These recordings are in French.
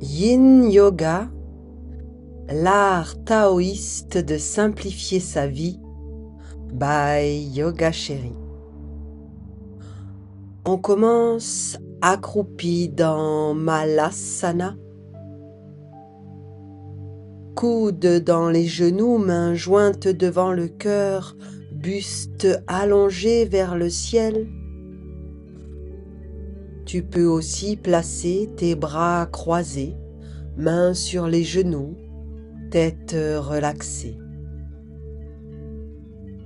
Yin Yoga, l'art taoïste de simplifier sa vie, by Yoga Chérie. On commence accroupi dans Malasana, coudes dans les genoux, mains jointes devant le cœur, buste allongé vers le ciel. Tu peux aussi placer tes bras croisés, mains sur les genoux, tête relaxée.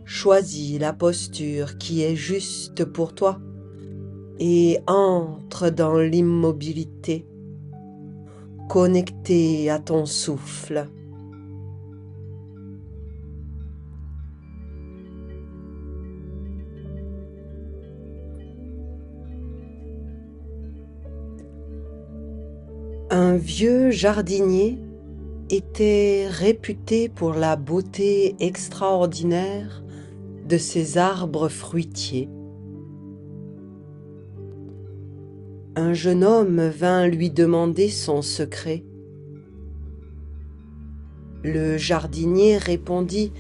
Choisis la posture qui est juste pour toi et entre dans l'immobilité, connecté à ton souffle. Un vieux jardinier était réputé pour la beauté extraordinaire de ses arbres fruitiers. Un jeune homme vint lui demander son secret. Le jardinier répondit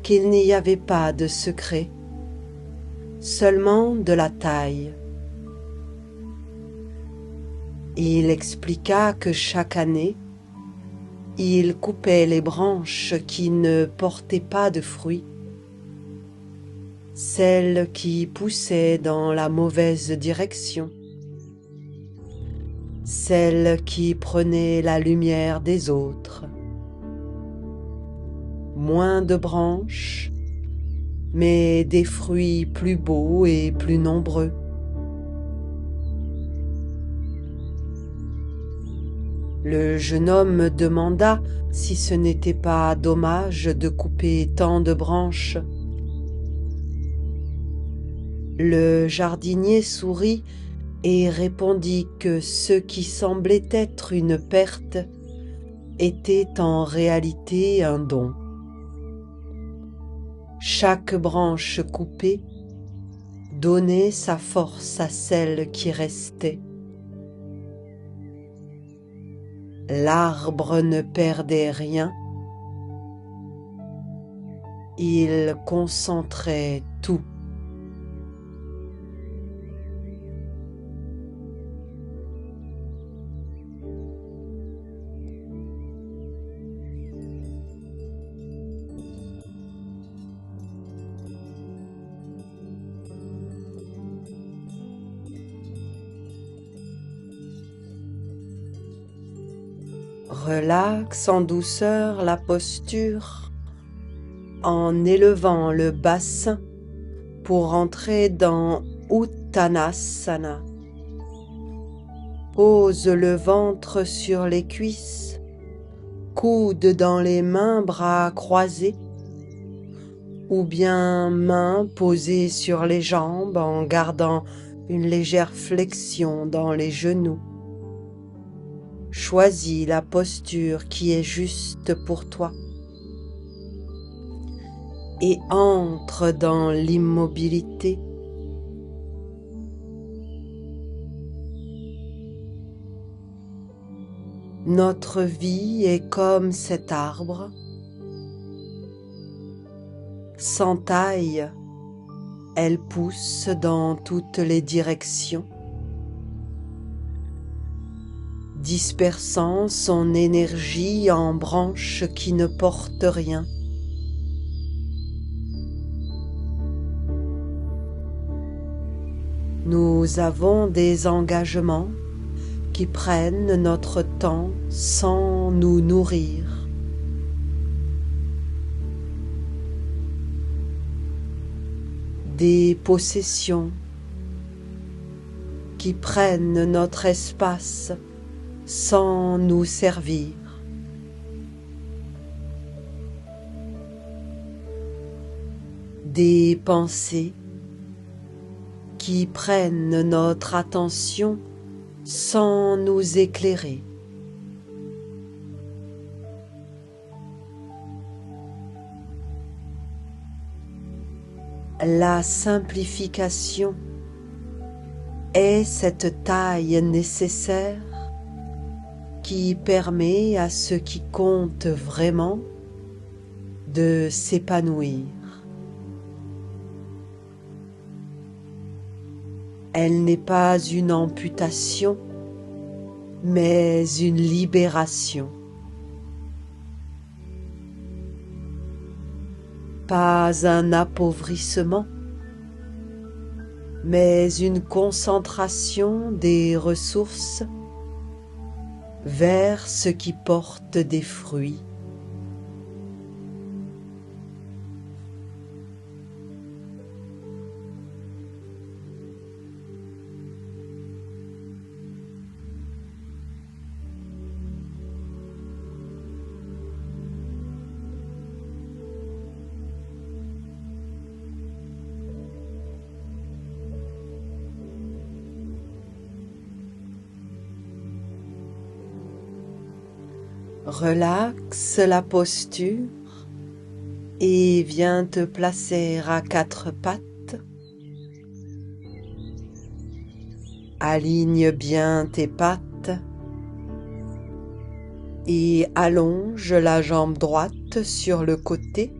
qu'il n'y avait pas de secret, seulement de la taille. Il expliqua que chaque année, il coupait les branches qui ne portaient pas de fruits, celles qui poussaient dans la mauvaise direction, celles qui prenaient la lumière des autres. Moins de branches, mais des fruits plus beaux et plus nombreux. Le jeune homme demanda si ce n'était pas dommage de couper tant de branches. Le jardinier sourit et répondit que ce qui semblait être une perte était en réalité un don. Chaque branche coupée donnait sa force à celle qui restait. L'arbre ne perdait rien, il concentrait tout. Relaxe en douceur la posture en élevant le bassin pour entrer dans Uttanasana. Pose le ventre sur les cuisses, coudes dans les mains, bras croisés, ou bien mains posées sur les jambes en gardant une légère flexion dans les genoux. Choisis la posture qui est juste pour toi et entre dans l'immobilité. Notre vie est comme cet arbre, sans taille, elle pousse dans toutes les directions, dispersant son énergie en branches qui ne portent rien. Nous avons des engagements qui prennent notre temps sans nous nourrir. Des possessions qui prennent notre espace sans nous servir. Des pensées qui prennent notre attention sans nous éclairer. La simplification est cette taille nécessaire qui permet à ce qui compte vraiment de s'épanouir. Elle n'est pas une amputation, mais une libération. Pas un appauvrissement, mais une concentration des ressources vers ce qui porte des fruits. Relaxe la posture et viens te placer à quatre pattes. Aligne bien tes pattes et allonge la jambe droite sur le côté.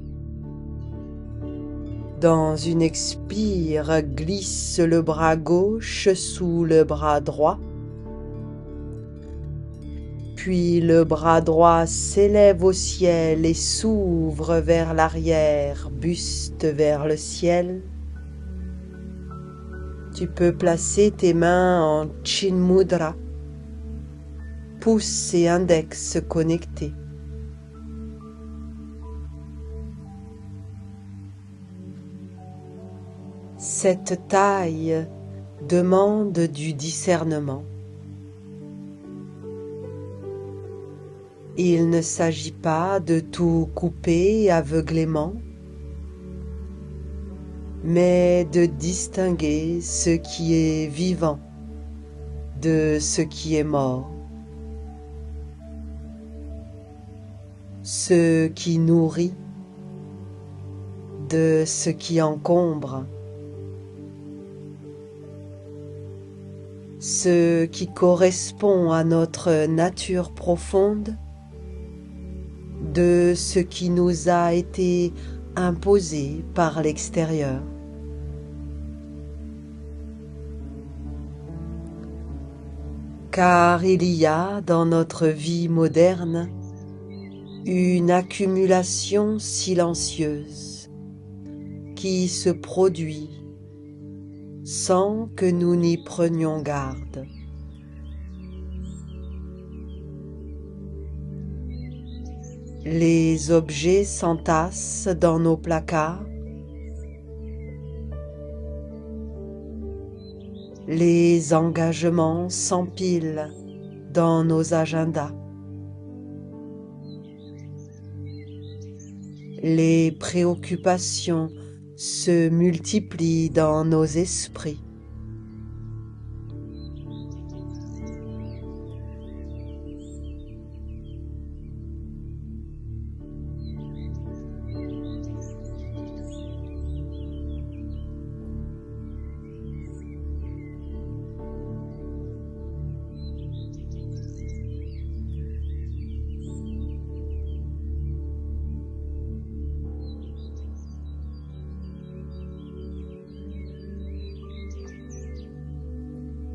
Dans une expire, glisse le bras gauche sous le bras droit. Puis le bras droit s'élève au ciel et s'ouvre vers l'arrière, buste vers le ciel. Tu peux placer tes mains en Chin Mudra, pouce et index connectés. Cette taille demande du discernement. Il ne s'agit pas de tout couper aveuglément, mais de distinguer ce qui est vivant de ce qui est mort, ce qui nourrit de ce qui encombre, ce qui correspond à notre nature profonde de ce qui nous a été imposé par l'extérieur. Car il y a dans notre vie moderne une accumulation silencieuse qui se produit sans que nous n'y prenions garde. Les objets s'entassent dans nos placards. Les engagements s'empilent dans nos agendas. Les préoccupations se multiplient dans nos esprits.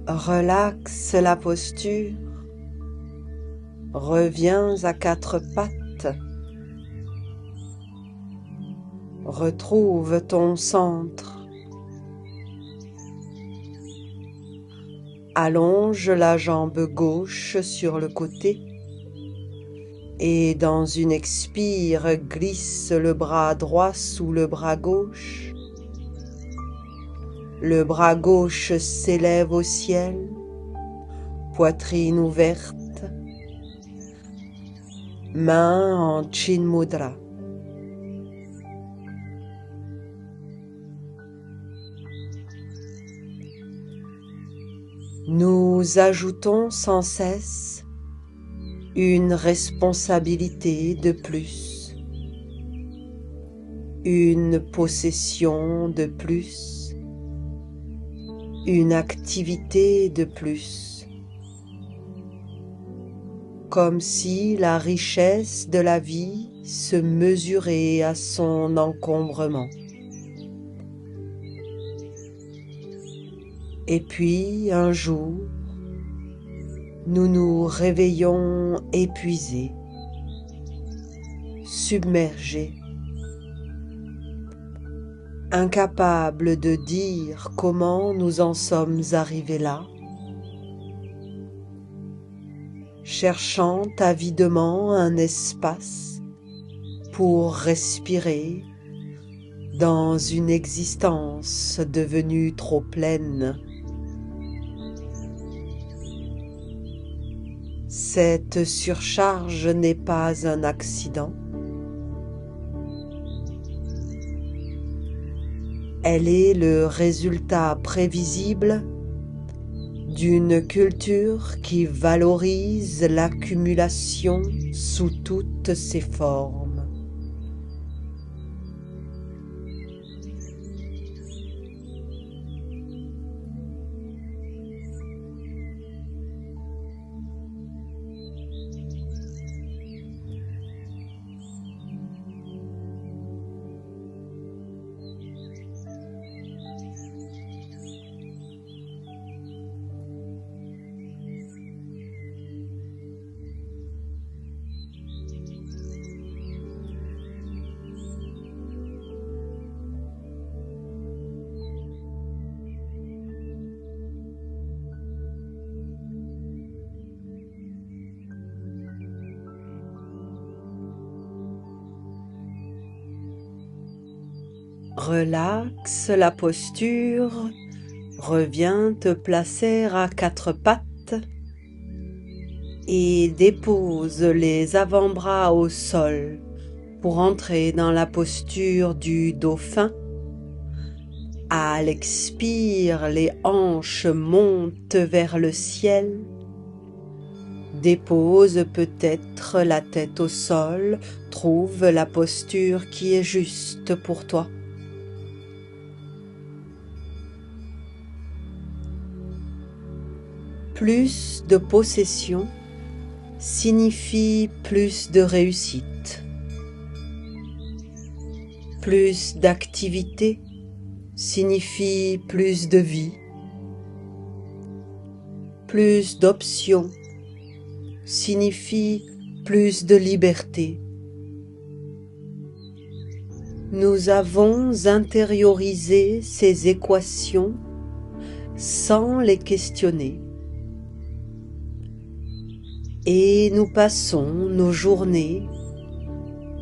Relaxe la posture, reviens à quatre pattes, retrouve ton centre, allonge la jambe gauche sur le côté et dans une expire, glisse le bras droit sous le bras gauche. Le bras gauche s'élève au ciel, poitrine ouverte, main en Chin Mudra. Nous ajoutons sans cesse une responsabilité de plus, une possession de plus, une activité de plus. comme si la richesse de la vie se mesurait à son encombrement. Et puis, un jour, nous nous réveillons épuisés, submergés, incapables de dire comment nous en sommes arrivés là, cherchant avidement un espace pour respirer dans une existence devenue trop pleine. Cette surcharge n'est pas un accident. Elle est le résultat prévisible d'une culture qui valorise l'accumulation sous toutes ses formes. Relaxe la posture, reviens te placer à quatre pattes et dépose les avant-bras au sol pour entrer dans la posture du dauphin. À l'expire, les hanches montent vers le ciel. Dépose peut-être la tête au sol, trouve la posture qui est juste pour toi. Plus de possession signifie plus de réussite. Plus d'activité signifie plus de vie. Plus d'options signifie plus de liberté. Nous avons intériorisé ces équations sans les questionner. Et nous passons nos journées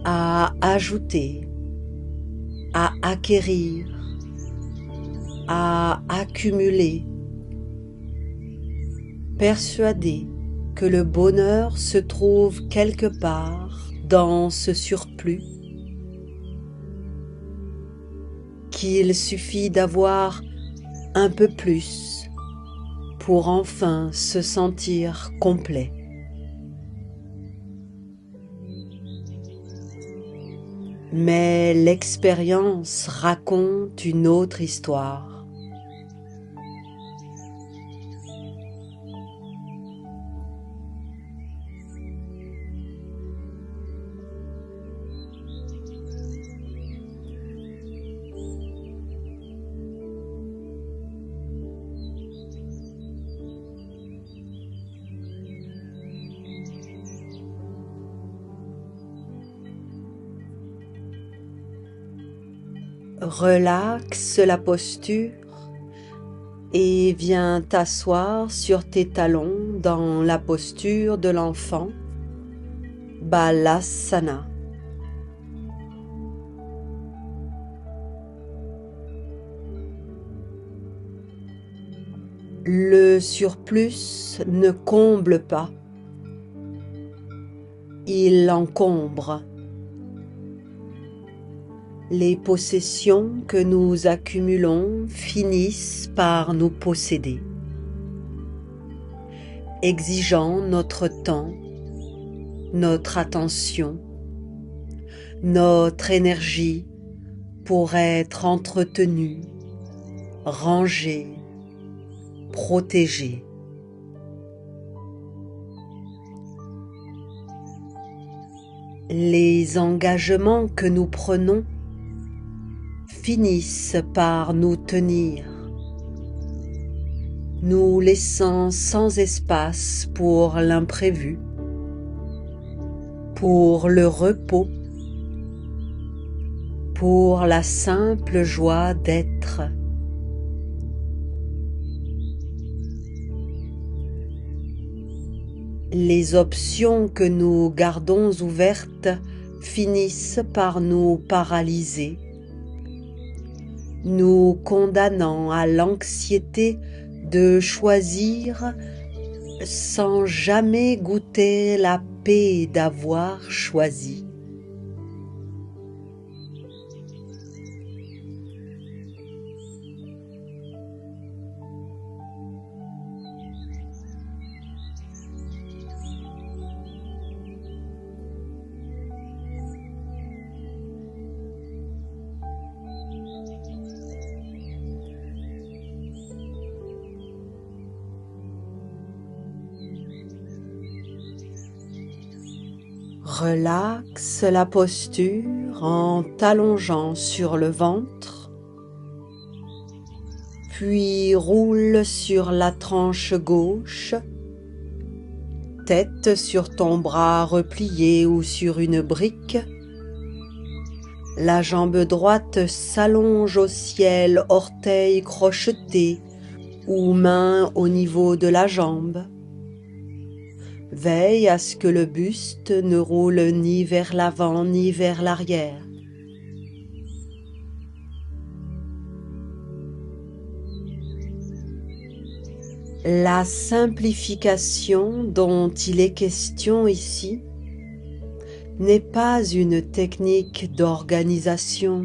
à ajouter, à acquérir, à accumuler, persuadés que le bonheur se trouve quelque part dans ce surplus, qu'il suffit d'avoir un peu plus pour enfin se sentir complet. Mais l'expérience raconte une autre histoire. Relaxe la posture et viens t'asseoir sur tes talons dans la posture de l'enfant, Balasana. Le surplus ne comble pas, il encombre. Les possessions que nous accumulons finissent par nous posséder, exigeant notre temps, notre attention, notre énergie pour être entretenus, rangés, protégés. Les engagements que nous prenons finissent par nous tenir, nous laissant sans espace pour l'imprévu, pour le repos, pour la simple joie d'être. Les options que nous gardons ouvertes finissent par nous paralyser, nous condamnant à l'anxiété de choisir sans jamais goûter la paix d'avoir choisi. Relaxe la posture en t'allongeant sur le ventre, puis roule sur la tranche gauche, tête sur ton bras replié ou sur une brique. La jambe droite s'allonge au ciel, orteils crochetés ou mains au niveau de la jambe. Veille à ce que le buste ne roule ni vers l'avant ni vers l'arrière. La simplification dont il est question ici n'est pas une technique d'organisation,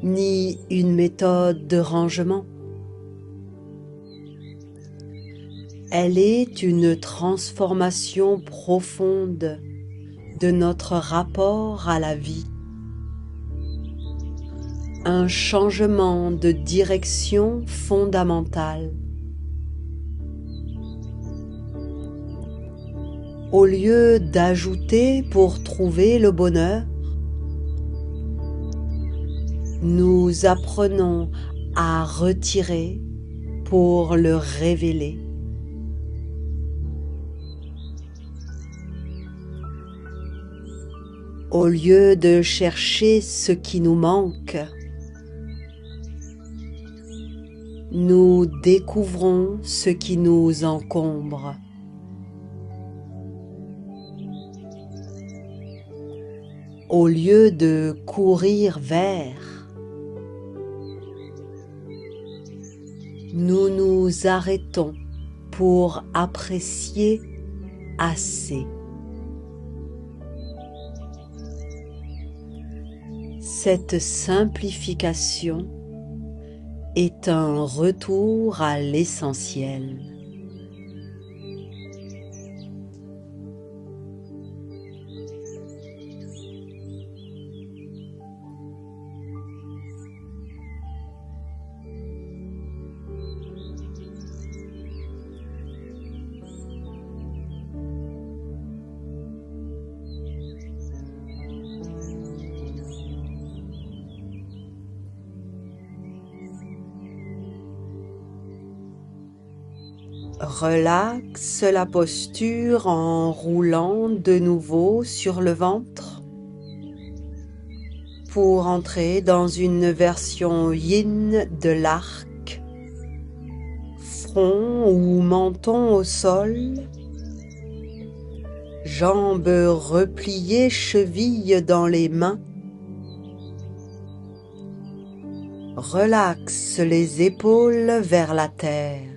ni une méthode de rangement. Elle est une transformation profonde de notre rapport à la vie, un changement de direction fondamental. Au lieu d'ajouter pour trouver le bonheur, nous apprenons à retirer pour le révéler. Au lieu de chercher ce qui nous manque, nous découvrons ce qui nous encombre. Au lieu de courir vers, nous nous arrêtons pour apprécier assez. Cette simplification est un retour à l'essentiel. Relaxe la posture en roulant de nouveau sur le ventre pour entrer dans une version yin de l'arc, front ou menton au sol, jambes repliées, chevilles dans les mains. Relaxe les épaules vers la terre.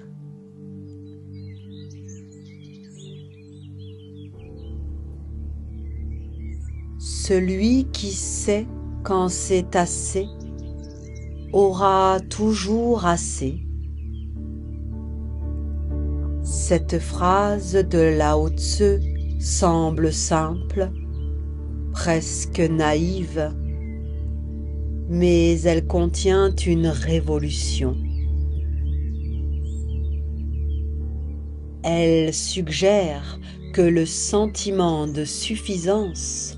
Celui qui sait quand c'est assez aura toujours assez. Cette phrase de Lao Tzu semble simple, presque naïve, mais elle contient une révolution. Elle suggère que le sentiment de suffisance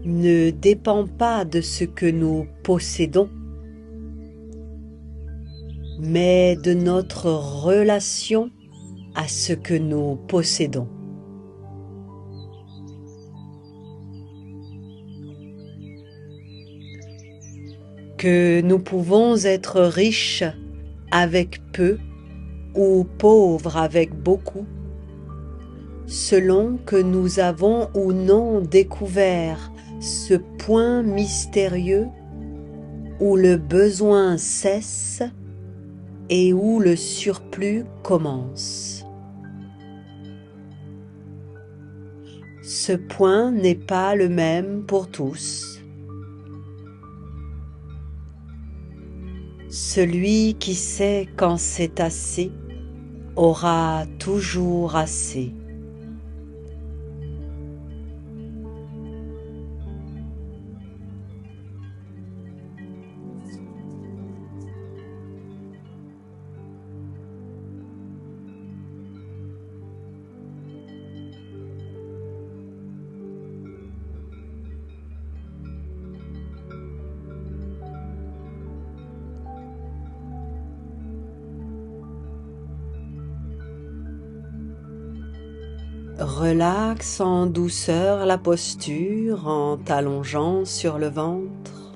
ne dépend pas de ce que nous possédons, mais de notre relation à ce que nous possédons. Que nous pouvons être riches avec peu ou pauvres avec beaucoup, selon que nous avons ou non découvert ce point mystérieux où le besoin cesse et où le surplus commence. Ce point n'est pas le même pour tous. Celui qui sait quand c'est assez aura toujours assez. Relaxe en douceur la posture en t'allongeant sur le ventre,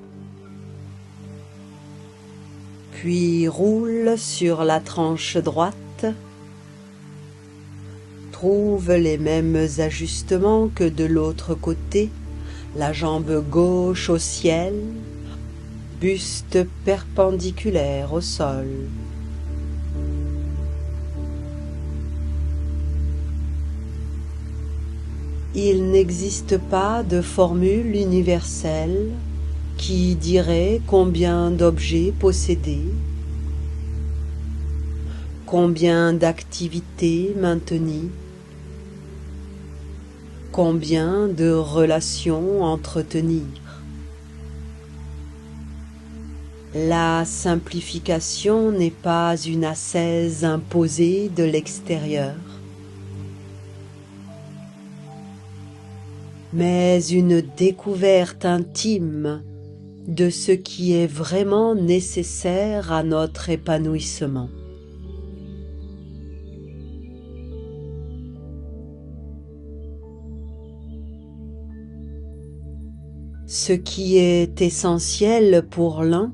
puis roule sur la tranche droite. Trouve les mêmes ajustements que de l'autre côté, la jambe gauche au ciel, buste perpendiculaire au sol. Il n'existe pas de formule universelle qui dirait combien d'objets posséder, combien d'activités maintenir, combien de relations entretenir. La simplification n'est pas une ascèse imposée de l'extérieur, mais une découverte intime de ce qui est vraiment nécessaire à notre épanouissement. Ce qui est essentiel pour l'un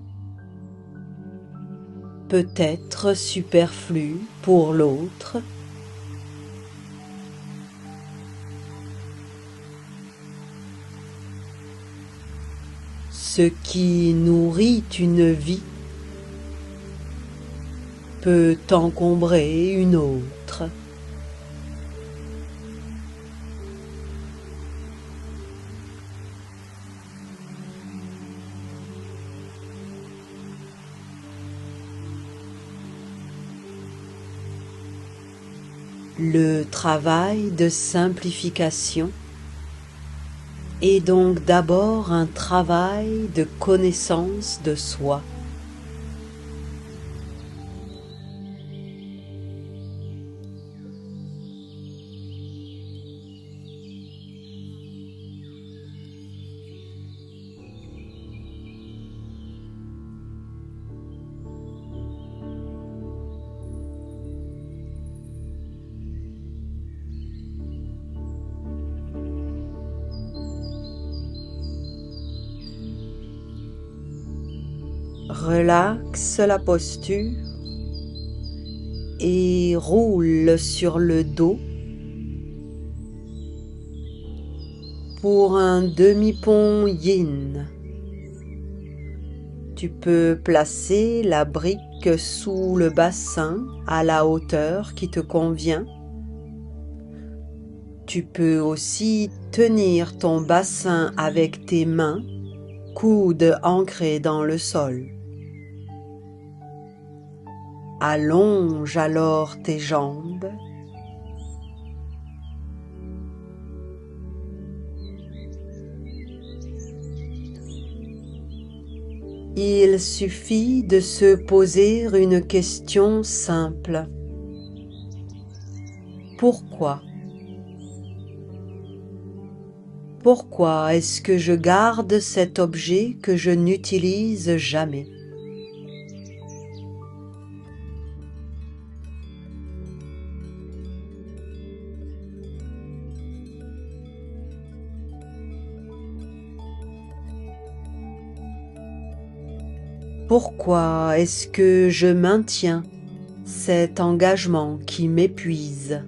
peut être superflu pour l'autre. Ce qui nourrit une vie peut encombrer une autre. Le travail de simplification est donc d'abord un travail de connaissance de soi. Relaxe la posture et roule sur le dos pour un demi-pont yin. Tu peux placer la brique sous le bassin à la hauteur qui te convient. Tu peux aussi tenir ton bassin avec tes mains, coudes ancrés dans le sol. Allonge alors tes jambes. Il suffit de se poser une question simple. Pourquoi ? Pourquoi est-ce que je garde cet objet que je n'utilise jamais? Pourquoi est-ce que je maintiens cet engagement qui m'épuise?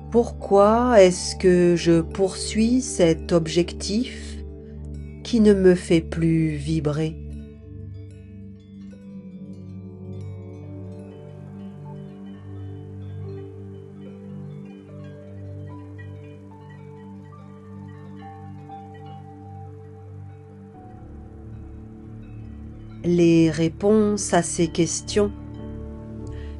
Pourquoi est-ce que je poursuis cet objectif qui ne me fait plus vibrer? Les réponses à ces questions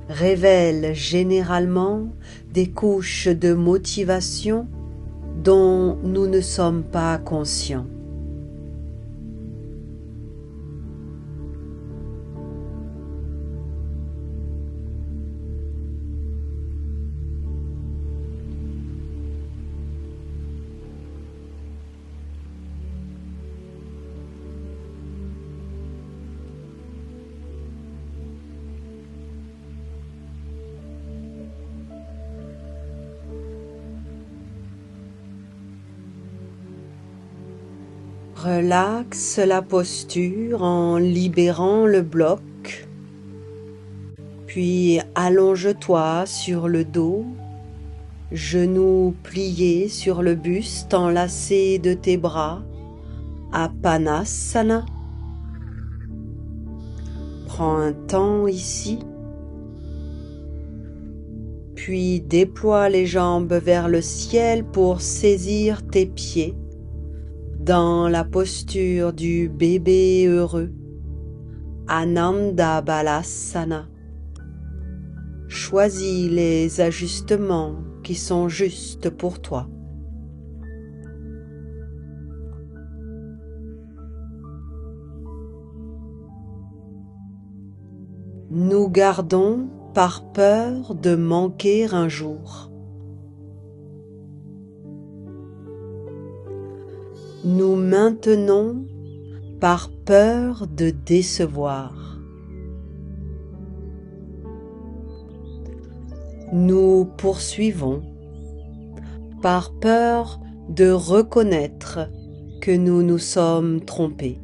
révèlent généralement des couches de motivation dont nous ne sommes pas conscients. Relaxe la posture en libérant le bloc, puis allonge-toi sur le dos, genoux pliés sur le buste enlacé de tes bras, Apanasana. Prends un temps ici, puis déploie les jambes vers le ciel pour saisir tes pieds dans la posture du bébé heureux, Ananda Balasana. Choisis les ajustements qui sont justes pour toi. Nous gardons par peur de manquer un jour. Nous maintenons par peur de décevoir. Nous poursuivons par peur de reconnaître que nous nous sommes trompés.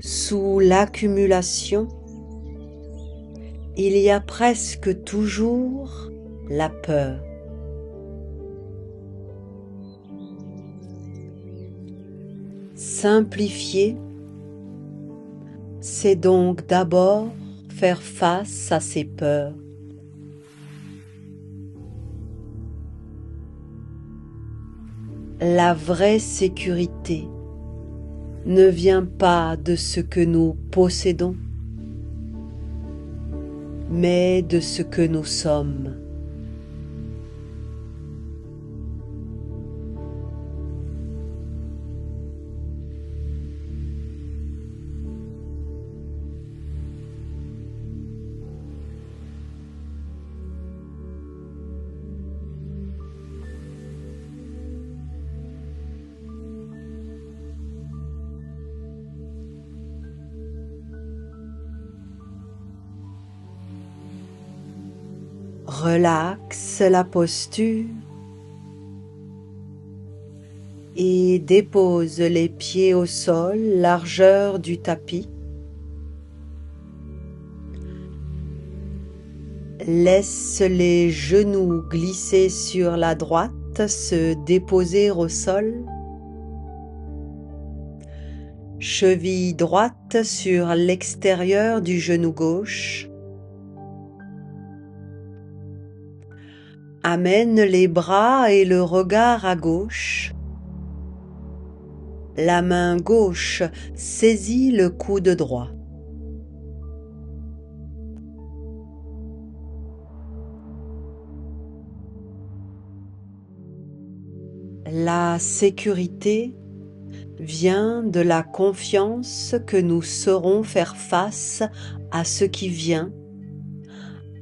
Sous l'accumulation, il y a presque toujours la peur. Simplifier, c'est donc d'abord faire face à ces peurs. La vraie sécurité ne vient pas de ce que nous possédons, mais de ce que nous sommes. Relaxe la posture et dépose les pieds au sol, largeur du tapis. Laisse les genoux glisser sur la droite, se déposer au sol. Cheville droite sur l'extérieur du genou gauche. Amène les bras et le regard à gauche. La main gauche saisit le coude droit. La sécurité vient de la confiance que nous saurons faire face à ce qui vient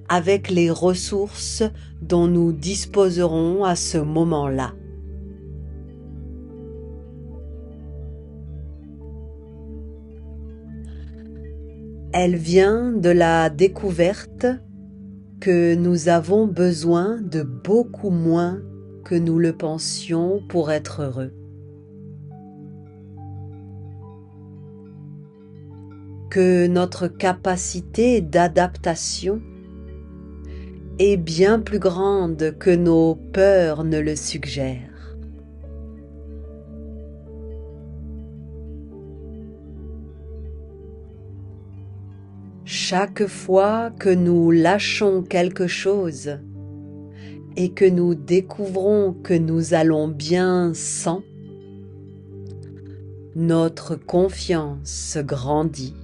avec les ressources dont nous disposerons à ce moment-là. Elle vient de la découverte que nous avons besoin de beaucoup moins que nous le pensions pour être heureux. Que notre capacité d'adaptation est bien plus grande que nos peurs ne le suggèrent. Chaque fois que nous lâchons quelque chose et que nous découvrons que nous allons bien sans, notre confiance grandit.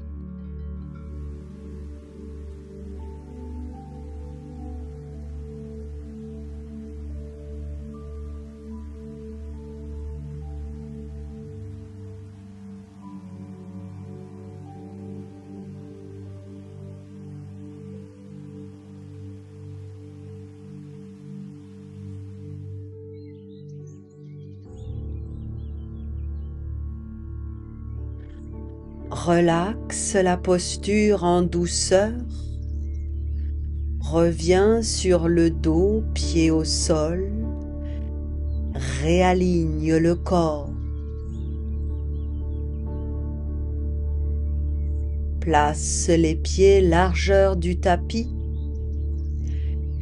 Relaxe la posture en douceur. Reviens sur le dos, pied au sol. Réaligne le corps. Place les pieds largeur du tapis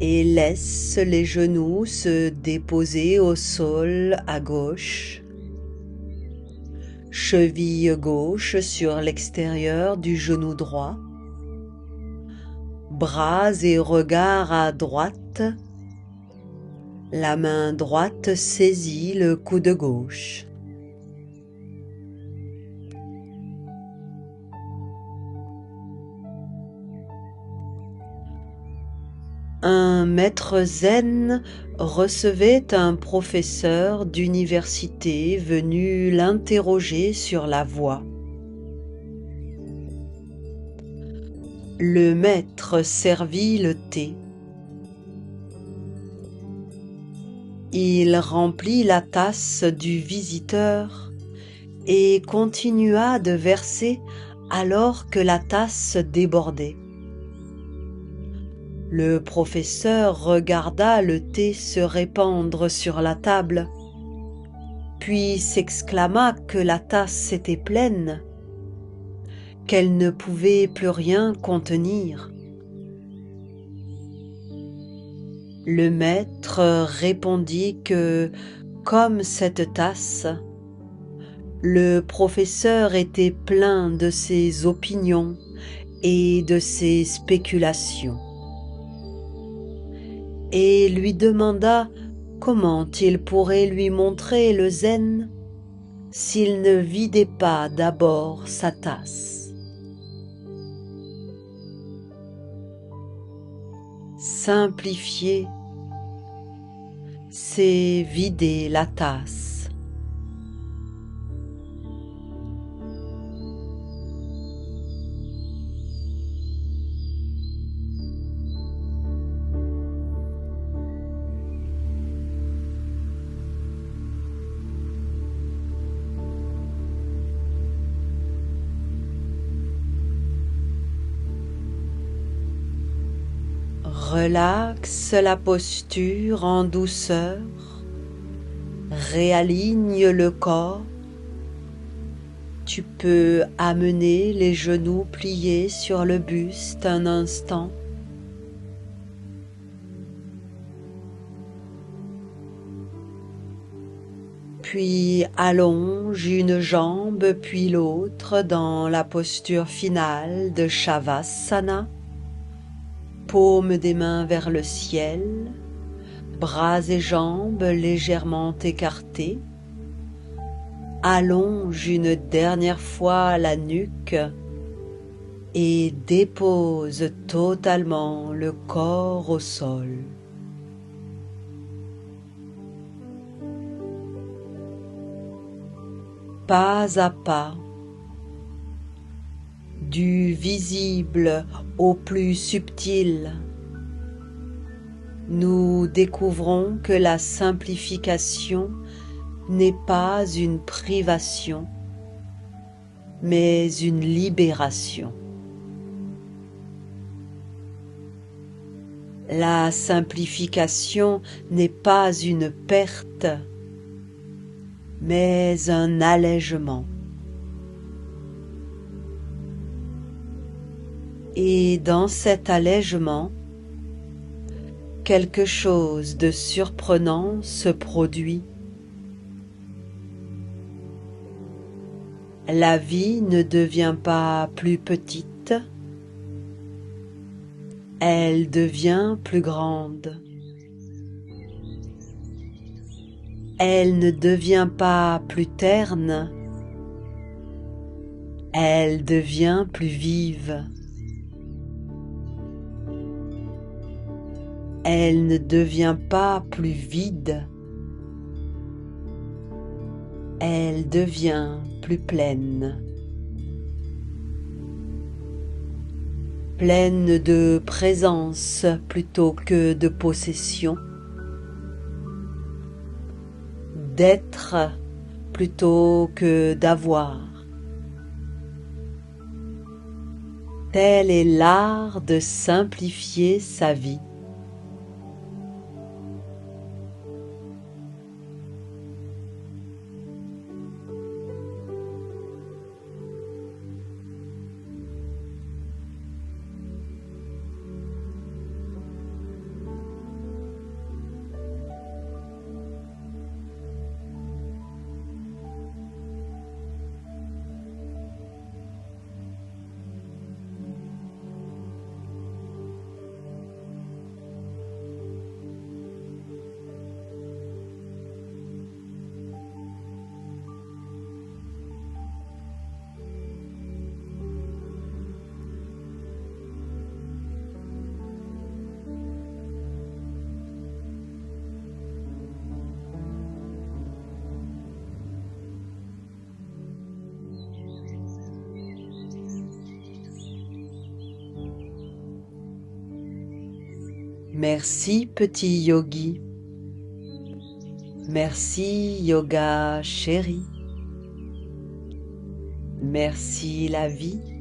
et laisse les genoux se déposer au sol à gauche. Cheville gauche sur l'extérieur du genou droit. Bras et regard à droite. La main droite saisit le coude gauche. Un maître zen recevait un professeur d'université venu l'interroger sur la voie. Le maître servit le thé. Il remplit la tasse du visiteur et continua de verser alors que la tasse débordait. Le professeur regarda le thé se répandre sur la table, puis s'exclama que la tasse était pleine, qu'elle ne pouvait plus rien contenir. Le maître répondit que, comme cette tasse, le professeur était plein de ses opinions et de ses spéculations, et lui demanda comment il pourrait lui montrer le zen s'il ne vidait pas d'abord sa tasse. Simplifier, c'est vider la tasse. Relaxe la posture en douceur, réaligne le corps. Tu peux amener les genoux pliés sur le buste un instant. Puis allonge une jambe puis l'autre dans la posture finale de Shavasana. Paume des mains vers le ciel, bras et jambes légèrement écartés. Allonge une dernière fois la nuque et dépose totalement le corps au sol. pas à pas, du visible au plus subtil, nous découvrons que la simplification n'est pas une privation, mais une libération. La simplification n'est pas une perte, mais un allègement. Et dans cet allègement, quelque chose de surprenant se produit. La vie ne devient pas plus petite, elle devient plus grande. Elle ne devient pas plus terne, elle devient plus vive. Elle ne devient pas plus vide, elle devient plus pleine. Pleine de présence plutôt que de possession, d'être plutôt que d'avoir. Tel est l'art de simplifier sa vie. Merci petit yogi. Merci yoga chéri. Merci la vie.